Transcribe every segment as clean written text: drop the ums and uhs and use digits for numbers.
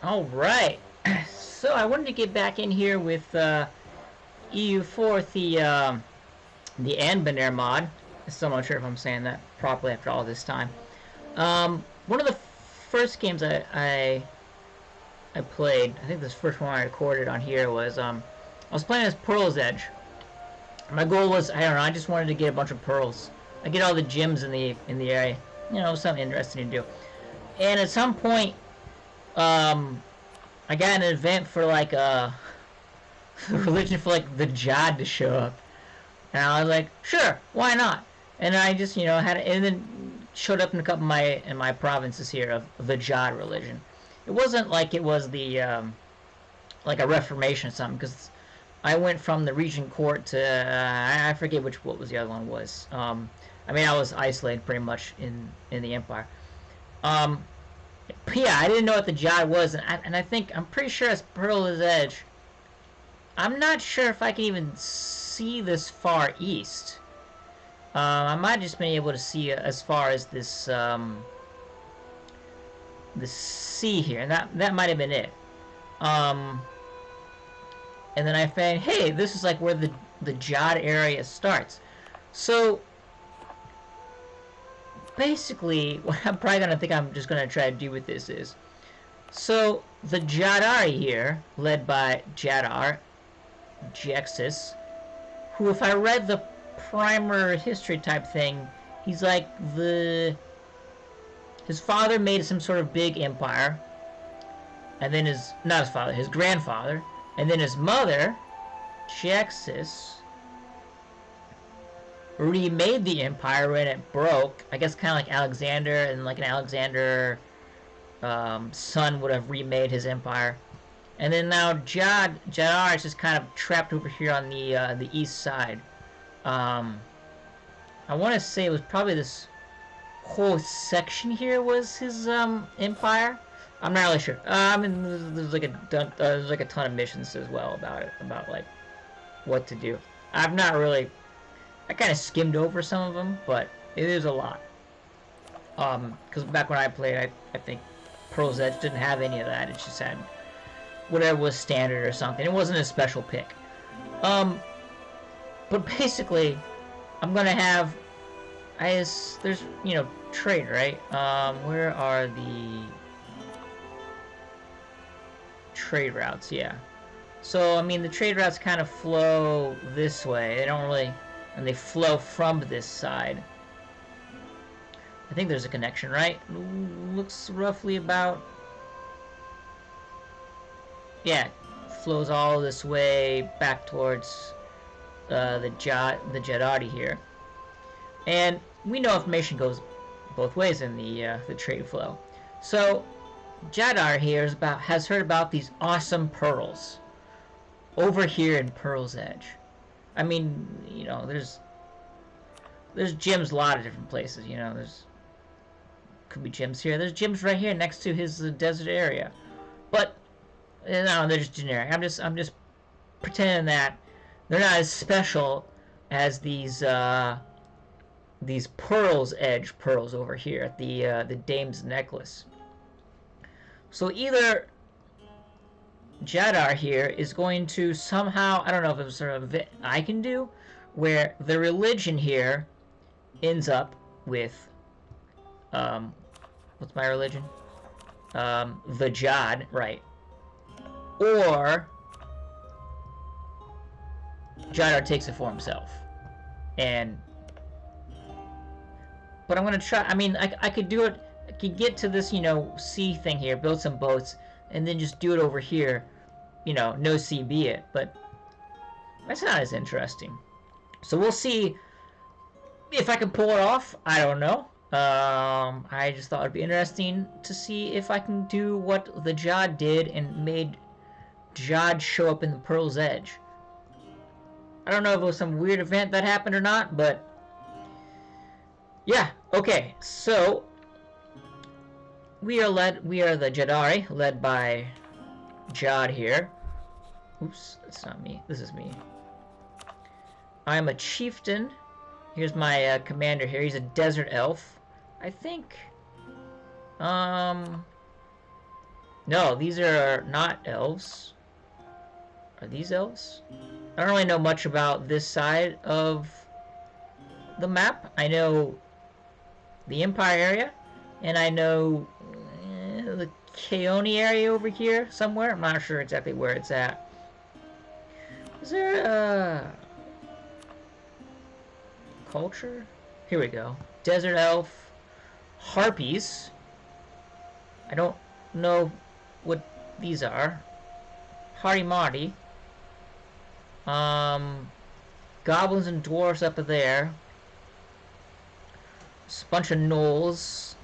All right. So I wanted to get back in here with EU4, the Anbennar mod. Still not sure if I'm saying that properly after all this time. One of the first games I played, I think this first one I recorded on here was I was playing as Pearl's Edge. My goal was, I don't know, I just wanted to get a bunch of pearls. I get all the gems in the area. You know, something interesting to do. And at some point, um, I got an event for like a religion for like the Jadd to show up, and I was like, sure, why not? And I just had it, and then showed up in a couple of my provinces here of the Jadd religion. It wasn't like it was the like a reformation or something, because I went from the regent court to I forget what was the other one was. I mean, I was isolated pretty much in the empire. Um, but yeah, I didn't know what the Jadd was, and I think I'm pretty sure it's Pearl's Edge. I'm not sure if I can even see this far east. I might just be able to see as far as this sea here, and that might have been it. Um, and then I found, hey, this is like where the Jadd area starts. So basically, what I'm probably gonna think I'm just gonna try to do with this is, so the Jaddari here, led by Jaddar, Jexus, who, if I read the primer history type thing, he's like his father made some sort of big empire, and then not his father, his grandfather, and then his mother, Jexus, remade the empire when it broke. I guess kind of like Alexander, and like an Alexander son would have remade his empire. And then now Jaddar is just kind of trapped over here on the east side. I want to say it was probably this whole section here was his empire. I'm not really sure. I mean, there's like a ton of missions as well about like what to do. I kind of skimmed over some of them, but it is a lot. Because back when I played, I think Pearl's Edge didn't have any of that. It just had whatever was standard or something. It wasn't a special pick. But basically, I'm gonna have, there's trade, right? Where are the trade routes? Yeah. So I mean, the trade routes kind of flow this way. They don't really, and they flow from this side. I think there's a connection, right? Looks roughly about. Yeah, flows all this way back towards the Jaddari here, and we know information goes both ways in the trade flow. So Jaddar here has heard about these awesome pearls over here in Pearl's Edge. I mean, there's gems a lot of different places. There's could be gems here. There's gems right here next to his desert area, but no, they're just generic. I'm just pretending that they're not as special as these Pearl's Edge pearls over here at the Dame's Necklace. So either Jaddar here is going to somehow, I don't know if it's sort of I can do, where the religion here ends up with what's my religion? The Jadd, right? Or Jaddar takes it for himself, but I'm gonna try. I mean, I could do it. I could get to this, sea thing here, build some boats, and then just do it over here. No sea be it. But that's not as interesting. So we'll see if I can pull it off. I don't know. I just thought it'd be interesting to see if I can do what the Jadd did and made Jadd show up in the Pearl's Edge. I don't know if it was some weird event that happened or not, but yeah, okay. So we are the Jaddari, led by Jadd here. Oops, that's not me. This is me. I am a chieftain. Here's my commander here. He's a desert elf, I think. No, these are not elves. Are these elves? I don't really know much about this side of the map. I know the Empire area, and I know the Keone area over here somewhere. I'm not sure exactly where it's at. Is there a culture? Here we go. Desert elf. Harpies. I don't know what these are. Harimari. Goblins and dwarves up there. A bunch of gnolls.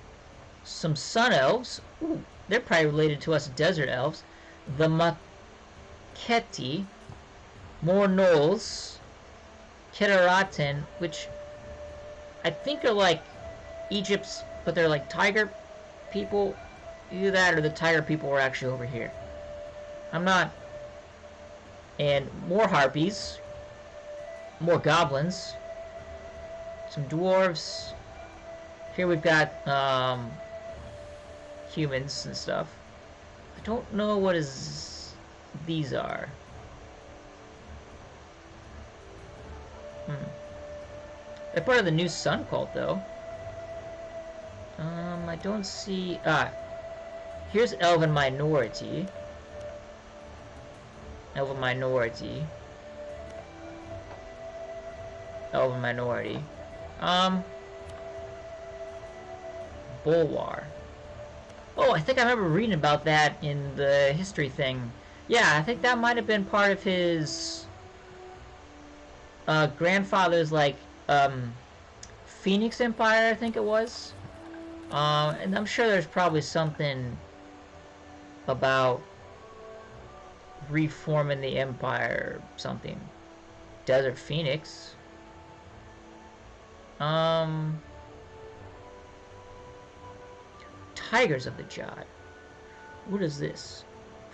Some sun elves. Ooh, they're probably related to us desert elves. The Maketi. More gnolls. Kedaratan, which I think are like Egypt's, but they're like tiger people. Either that or the tiger people were actually over here. I'm not. And more harpies. More goblins. Some dwarves. Here we've got humans and stuff. I don't know what these are. They're part of the new sun cult, though. I don't see... here's Elven Minority. Elven Minority. Elven Minority. Bulwar. Oh, I think I remember reading about that in the history thing. Yeah, I think that might have been part of his... grandfather's, like, Phoenix Empire, I think it was. And I'm sure there's probably something about reforming the Empire, something. Desert Phoenix. Tigers of the Jadd. What is this?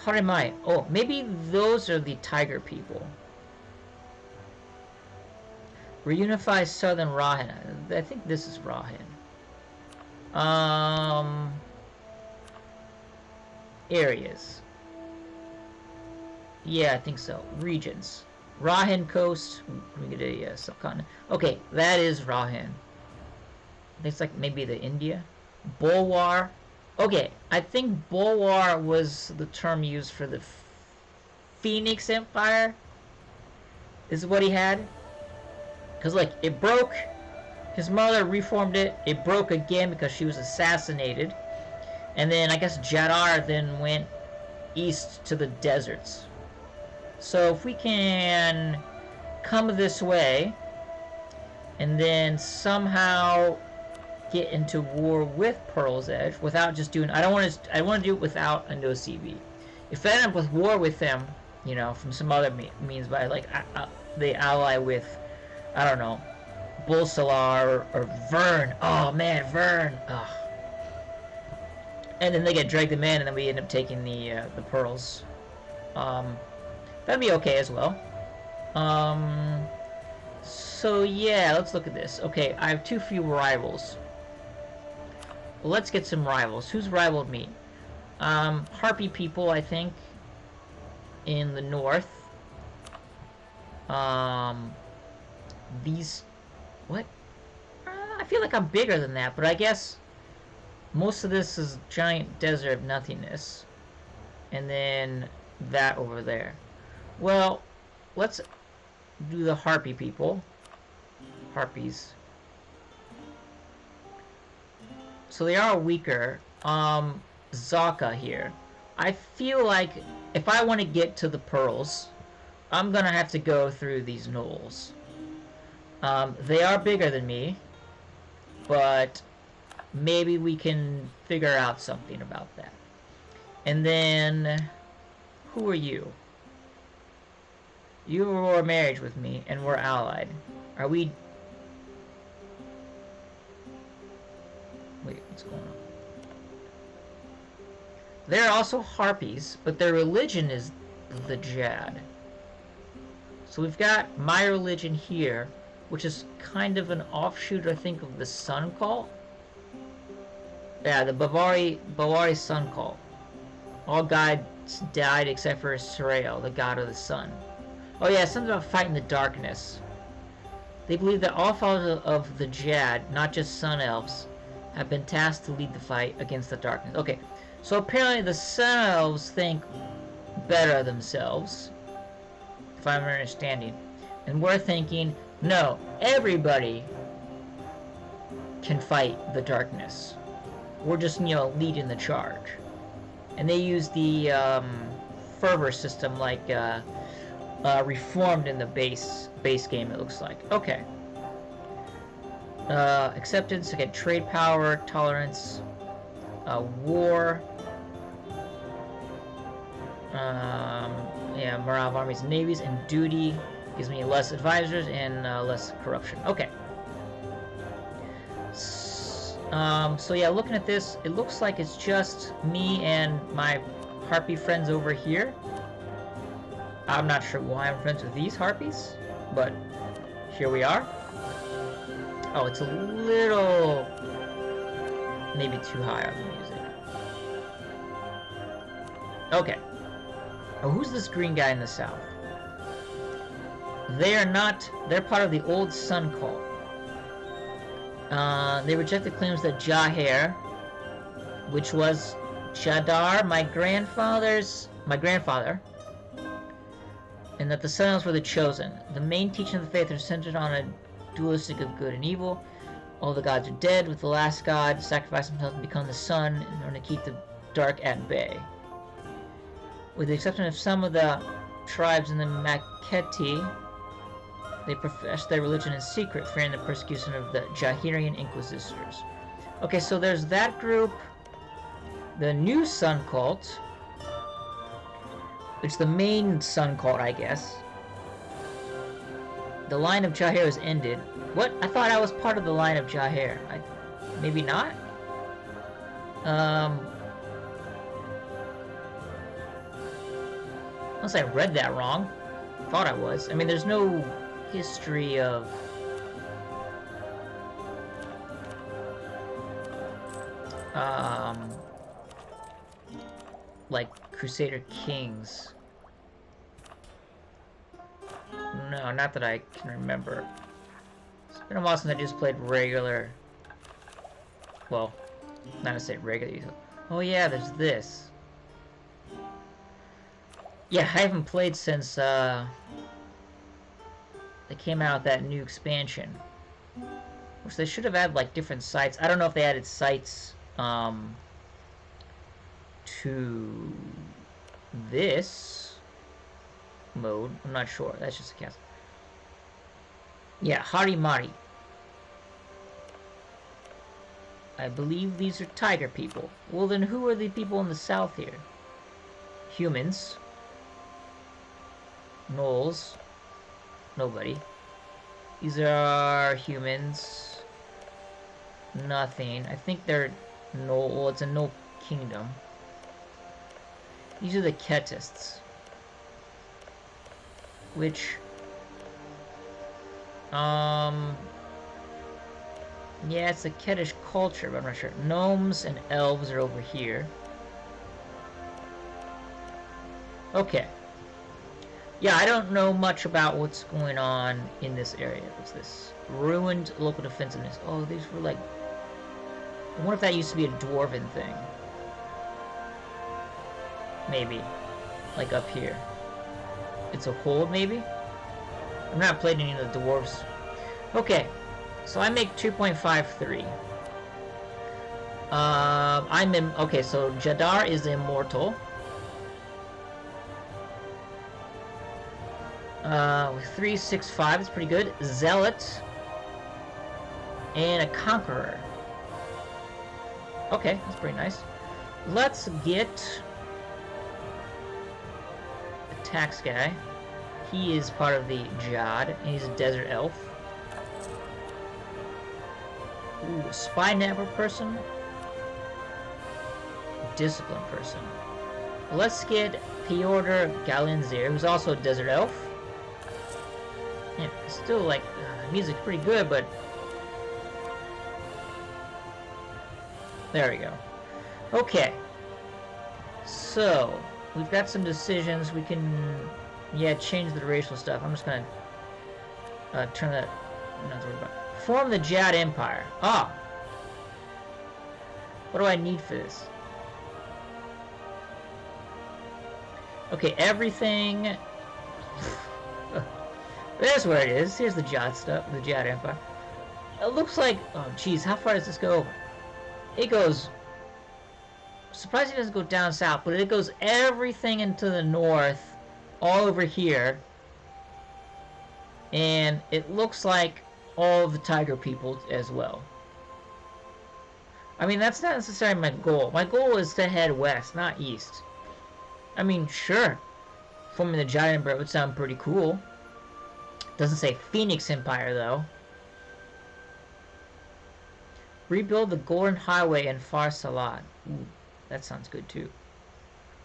Harimai. Oh, maybe those are the tiger people. Reunify Southern Rahan. I think this is Rahan. Areas. Yeah, I think so. Regions. Rahan Coast. Let me get a subcontinent. Okay, that is Rahan. It's like maybe the India. Bulwar. Okay, I think Bulwar was the term used for the Phoenix Empire. Is what he had. Because, like, it broke. His mother reformed it. It broke again because she was assassinated. And then, I guess, Jaddar then went east to the deserts. So, if we can come this way, and then somehow get into war with Pearl's Edge, without just doing... I want to do it without a no CV. If I end up with war with them, you know, from some other means, by, like, they ally with... I don't know, Bulsalar or Vern. Oh man, Vern. Ugh. And then they get dragged them in, and then we end up taking the pearls. That'd be okay as well. So yeah, let's look at this. Okay, I have too few rivals. Well, let's get some rivals. Who's rivaled me? Harpy people, I think, in the north. These... What? I feel like I'm bigger than that, but I guess most of this is giant desert of nothingness. And then that over there. Well, let's do the harpy people. Harpies. So they are weaker. Zaka here. I feel like if I want to get to the pearls, I'm gonna have to go through these gnolls. They are bigger than me, but maybe we can figure out something about that. And then, who are you? You were married with me, and we're allied. Are we... Wait, what's going on? They're also harpies, but their religion is the Jadd. So we've got my religion here, which is kind of an offshoot, I think, of the Sun Cult. Yeah, the Bavari Sun Cult. All gods died except for Serael, the god of the sun. Oh yeah, something about fighting the darkness. They believe that all followers of the Jadd, not just sun elves, have been tasked to lead the fight against the darkness. Okay, so apparently the sun elves think better of themselves, if I'm understanding. And we're thinking, no, everybody can fight the darkness. We're just, leading the charge. And they use the fervor system like reformed in the base game, it looks like. Okay. Acceptance, okay, trade power, tolerance, war. Yeah, morale of armies and navies, and duty gives me less advisors and less corruption. Okay. So yeah, looking at this, it looks like it's just me and my harpy friends over here. I'm not sure why I'm friends with these harpies, but here we are. Oh, it's a little maybe too high on the music. Okay. Oh, who's this green guy in the south? They're part of the old Sun Cult. They rejected claims that Jaddari, which was Jaddar, my grandfather, and that the Sun Elves were the chosen. The main teaching of the faith are centered on a dualistic of good and evil. All the gods are dead, with the last god sacrificing himself and become the sun in order to keep the dark at bay. With the exception of some of the tribes in the Maketi, they profess their religion in secret, fearing the persecution of the Jaddarian Inquisitors. Okay, so there's that group, the new Sun Cult, which is the main Sun Cult, I guess. The line of Jaddari has ended. What? I thought I was part of the line of Jaddari. Maybe not? Unless I read that wrong. Thought I was. I mean, there's no history of like Crusader Kings. No, not that I can remember. It's been a while since I just played regular. Well, not to say regular. Oh yeah, there's this. Yeah, I haven't played since they came out with that new expansion. Which they should have added like different sites. I don't know if they added sites to this mode. I'm not sure. That's just a guess. Yeah, Harimari. I believe these are tiger people. Well, then who are the people in the south here? Humans. Gnolls. Nobody. These are humans. Nothing. I think they're Gnoll. Well, it's a Gnoll kingdom. These are the Ketists. Which... yeah, it's a Ketish culture, but I'm not sure. Gnomes and elves are over here. Okay. Yeah, I don't know much about what's going on in this area. What's this? Ruined local defensiveness. Oh, these were like... I wonder if that used to be a dwarven thing. Maybe. Like up here. It's a hold, maybe? I've not played any of the dwarves. Okay. So I make 2.53. Okay, so Jaddar is immortal. With 365, it's pretty good. Zealot. And a Conqueror. Okay, that's pretty nice. Let's get a tax guy. He is part of the Jadd, and he's a desert elf. Ooh, a spy network person. Discipline person. Let's get Piotr Galinzir, who's also a desert elf. Yeah, still like music's pretty good, but there we go. Okay, So, we've got some decisions. We can, yeah, change the racial stuff. I'm just gonna turn that. Not to worry about. Form the Jadd Empire. Ah. What do I need for this? Okay, everything. There's where it is. Here's the Jadd stuff, the Jadd Empire. It looks like, oh geez, how far does this go over? It goes, surprised it doesn't go down south, but it goes everything into the north, all over here. And it looks like all of the tiger people as well. I mean, that's not necessarily my goal. My goal is to head west, not east. I mean, sure, forming the Jadd Empire would sound pretty cool. Doesn't say Phoenix Empire, though. Rebuild the Golden Highway in Far Salad. Ooh, that sounds good, too.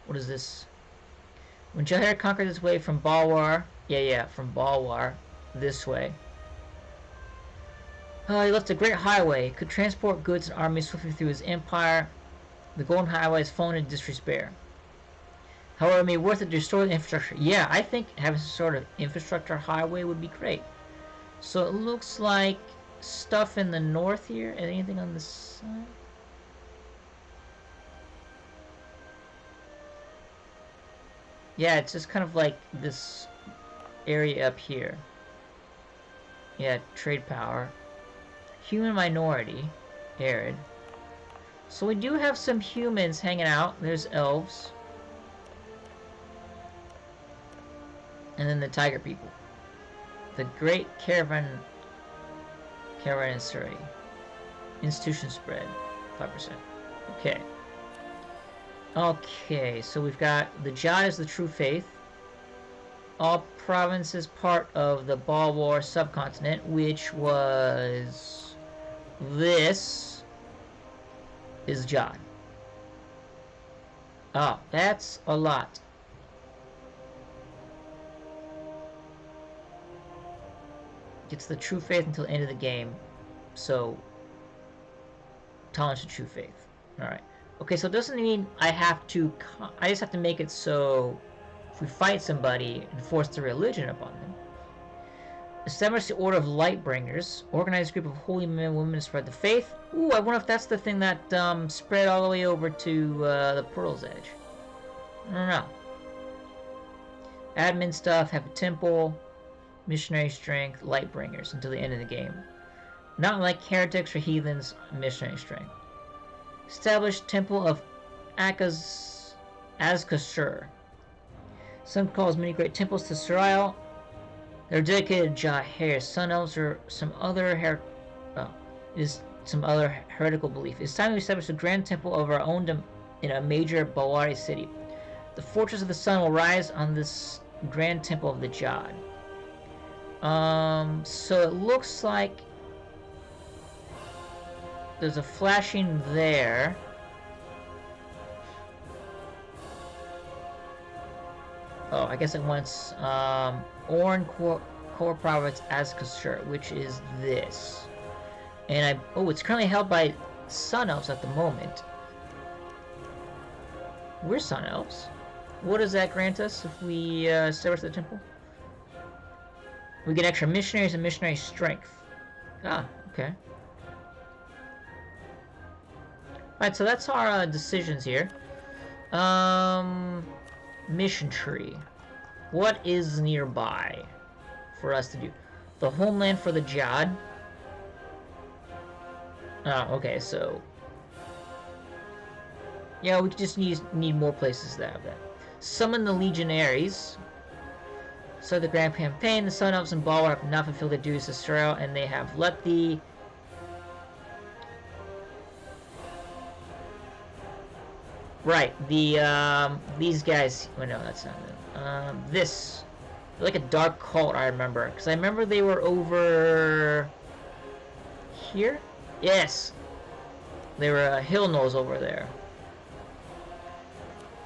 What is this? When Jaddari conquered his way from Balwar... Yeah, from Balwar, this way. He left a great highway. Could transport goods and armies swiftly through his empire. The Golden Highway has fallen into disrepair. However, it may be worth it to restore the infrastructure. Yeah, I think having some sort of infrastructure highway would be great. So it looks like stuff in the north here. Anything on the side? Yeah, it's just kind of like this area up here. Yeah, trade power. Human minority. Arid. So we do have some humans hanging out. There's elves. And then the tiger people. The Great Caravanserai. Institution spread. 5%. Okay. Okay, so we've got the Jadd is the true faith. All provinces part of the Balwar subcontinent, which was... This is Jadd. Oh, that's a lot. Gets the true faith until the end of the game. So, tolerance to true faith. Alright. Okay, so it doesn't mean I have to... I just have to make it so... If we fight somebody, enforce the religion upon them. Establish the Order of Lightbringers. Organize a group of holy men and women to spread the faith. Ooh, I wonder if that's the thing that spread all the way over to the Pearl's Edge. I don't know. Admin stuff, have a temple... Missionary strength, Lightbringers until the end of the game. Not like heretics or heathens, missionary strength. Establish Temple of Azkashur. Some calls many great temples to Suriel. They're dedicated to Jaddari. Sun elves or some other heretical belief. It's time to establish a grand temple of our own in a major Balwari city. The Fortress of the Sun will rise on this grand temple of the Jadd. So it looks like there's a flashing there. Oh, I guess it wants, Oran Core Province Azkashur, which is this. And it's currently held by Sun Elves at the moment. We're Sun Elves. What does that grant us if we, establish the temple? We get extra missionaries and missionary strength. Ah, okay. Alright, so that's our decisions here. Mission tree. What is nearby for us to do? The homeland for the Jadd. Oh, okay, so... Yeah, we just need more places to have that. Summon the Legionaries. So the Grand Campaign, the Sun Elves and Balwar have not fulfilled their duties to Suriel, and they have let the... Right, these guys... Oh no, that's not them. This... They're like a dark cult, I remember. Because I remember they were over... Here? Yes! They were hill gnolls over there.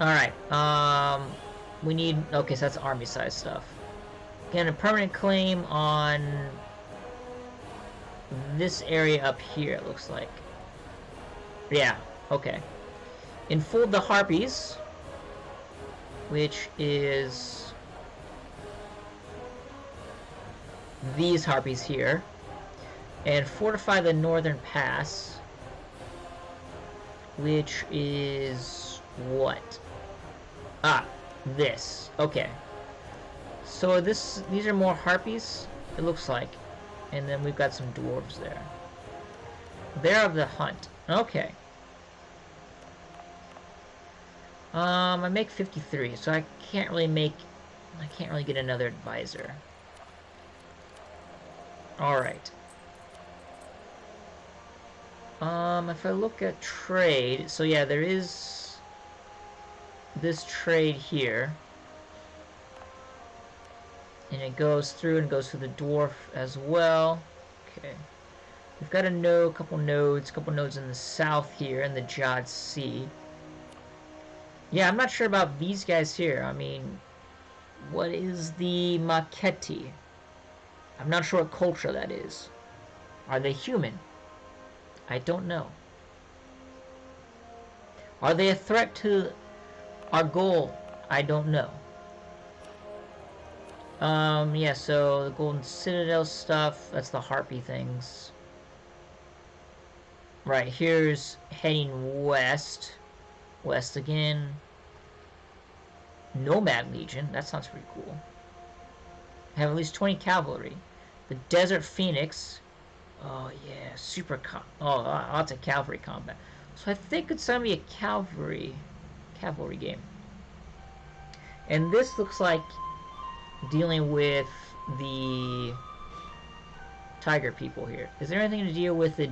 Alright, we need... Okay, so that's army size stuff. Again, a permanent claim on this area up here, it looks like. Yeah, okay. Enfold the Harpies. which is these harpies here, and fortify the northern pass, which is what? Ah, this. Okay. So these are more harpies, it looks like. And then we've got some dwarves there. They're of the hunt. Okay. I make 53, so I can't really get another advisor. Alright. If I look at trade, so yeah, there is this trade here. And it goes through and goes through the dwarf as well. Okay. We've got a couple nodes in the south here in the Jadd Sea. Yeah, I'm not sure about these guys here. I mean, what is the Maketi? I'm not sure what culture that is. Are they human? I don't know. Are they a threat to our goal? I don't know. Yeah, so the Golden Citadel stuff, that's the Harpy things. Right, here's heading west. West again. Nomad Legion, that sounds pretty cool. Have at least 20 cavalry. The Desert Phoenix. Oh yeah, lots of cavalry combat. So I think it's gonna be a cavalry game. And this looks like dealing with the tiger people here. Is there anything to deal with the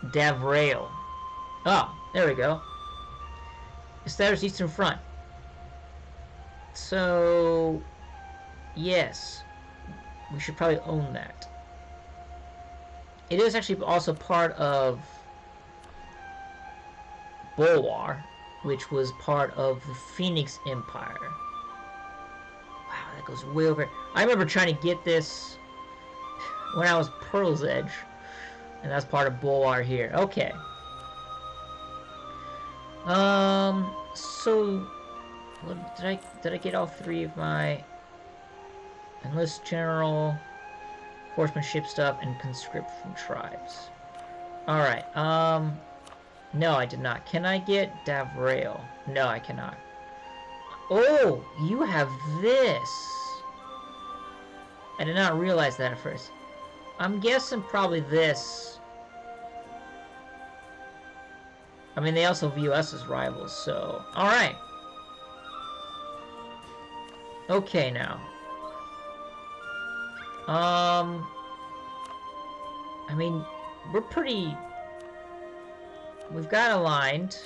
Davrail? Oh, there we go. Establish Eastern Front. So, yes, we should probably own that. It is actually also part of Bulwar, which was part of the Phoenix Empire. Wow, that goes way over. I remember trying to get this when I was Pearl's Edge, and that's part of Bulwar here. Okay. So, did I get all three of my enlist general, horsemanship stuff, and conscript from tribes? Alright, no, I did not. Can I get Davrail? No, I cannot. Oh, you have this. I did not realize that at first. I'm guessing probably this. I mean, they also view us as rivals, so... Alright. Okay, now. I mean, we're pretty... We've got aligned.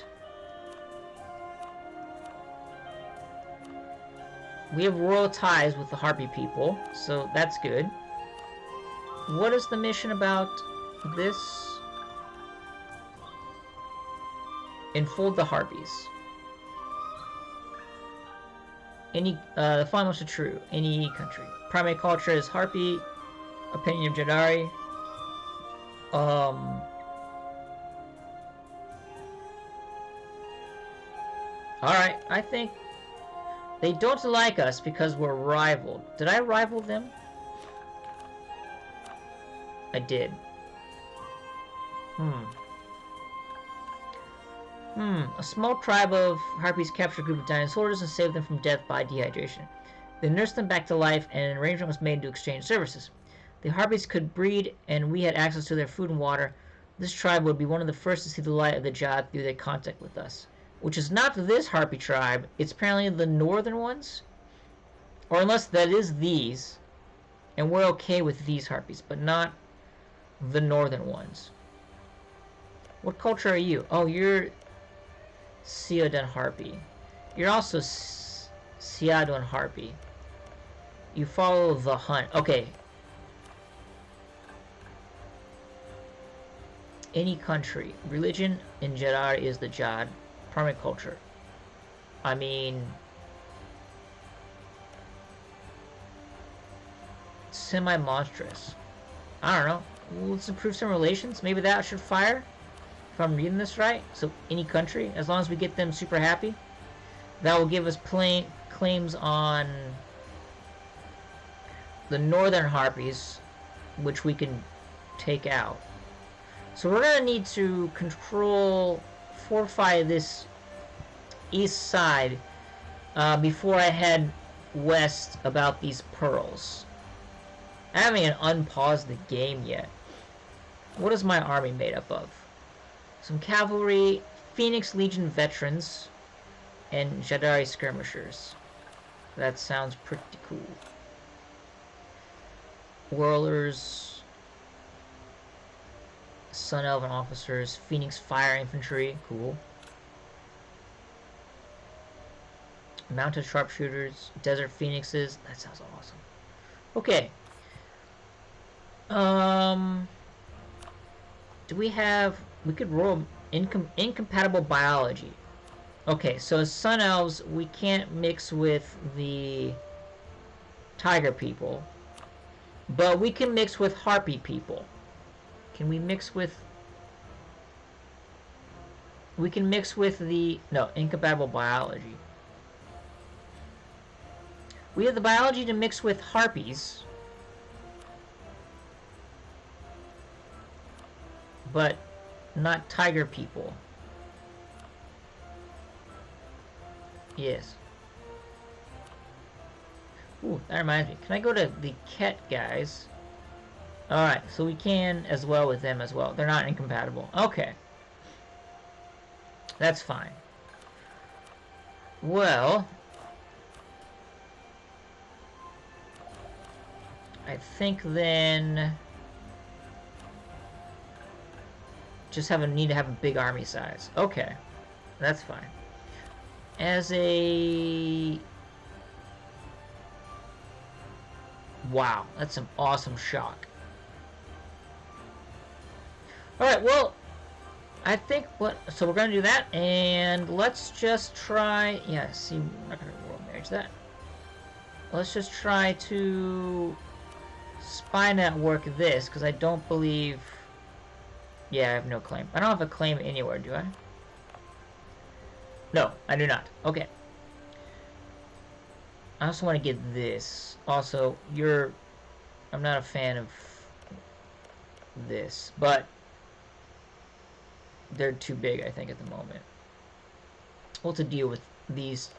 We have royal ties with the Harpy people, so that's good. What is the mission about this? Enfold the Harpies. The following must be true. Any country. Primary culture is Harpy. Opinion of Jaddari. Alright, I think they don't like us because we're rivaled. Did I rival them? I did. A small tribe of Harpies captured a group of dying soldiers and saved them from death by dehydration. They nursed them back to life, and an arrangement was made to exchange services. The Harpies could breed, and we had access to their food and water. This tribe would be one of the first to see the light of the Jadd through their contact with us. Which is not this Harpy tribe. It's apparently the northern ones. Or unless that is these. And we're okay with these Harpies, but not the northern ones. What culture are you? Oh, you're Seodan Harpy. You're also Seodan Harpy. You follow the hunt. Okay. Any country. Religion in Jaddari is the Jadd. Primary culture. I mean... semi-monstrous. I don't know. Let's improve some relations. Maybe that should fire? If I'm reading this right. So, any country. As long as we get them super happy. That will give us claims on the northern harpies, which we can take out. So we're going to need to fortify this east side before I head west about these pearls. I haven't even unpaused the game yet. What is my army made up of? Some cavalry, Phoenix Legion veterans, and Jaddari skirmishers. That sounds pretty cool. Whirlers, Sun Elven officers, Phoenix Fire Infantry, cool. Mounted sharpshooters, Desert Phoenixes, that sounds awesome. Okay. Do we have... We could roll incompatible biology. Okay, so as Sun Elves, we can't mix with the Tiger people. But we can mix with Harpy people. Can we mix with... We can mix with the... No, incompatible biology. We have the biology to mix with Harpies. But not Tiger people. Yes. Ooh, that reminds me. Can I go to the Ket guys? Alright, so we can as well with them as well. They're not incompatible. Okay. That's fine. Well... I think then... Just need to have a big army size. Okay. That's fine. As a... Wow, that's some awesome shock. Alright, well, I think so we're gonna do that, and let's just try, yeah, see, we're not gonna world marriage that. Let's just try to spy network this, because I don't believe, yeah, I have no claim. I don't have a claim anywhere, do I? No, I do not. Okay. I also want to get this. Also, I'm not a fan of this, but they're too big, I think, at the moment. We'll have to deal with these.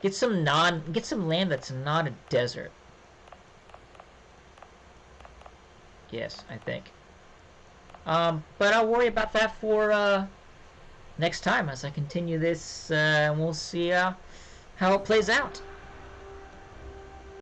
Get some land that's not a desert. Yes, I think. But I'll worry about that for next time as I continue this, and we'll see how it plays out.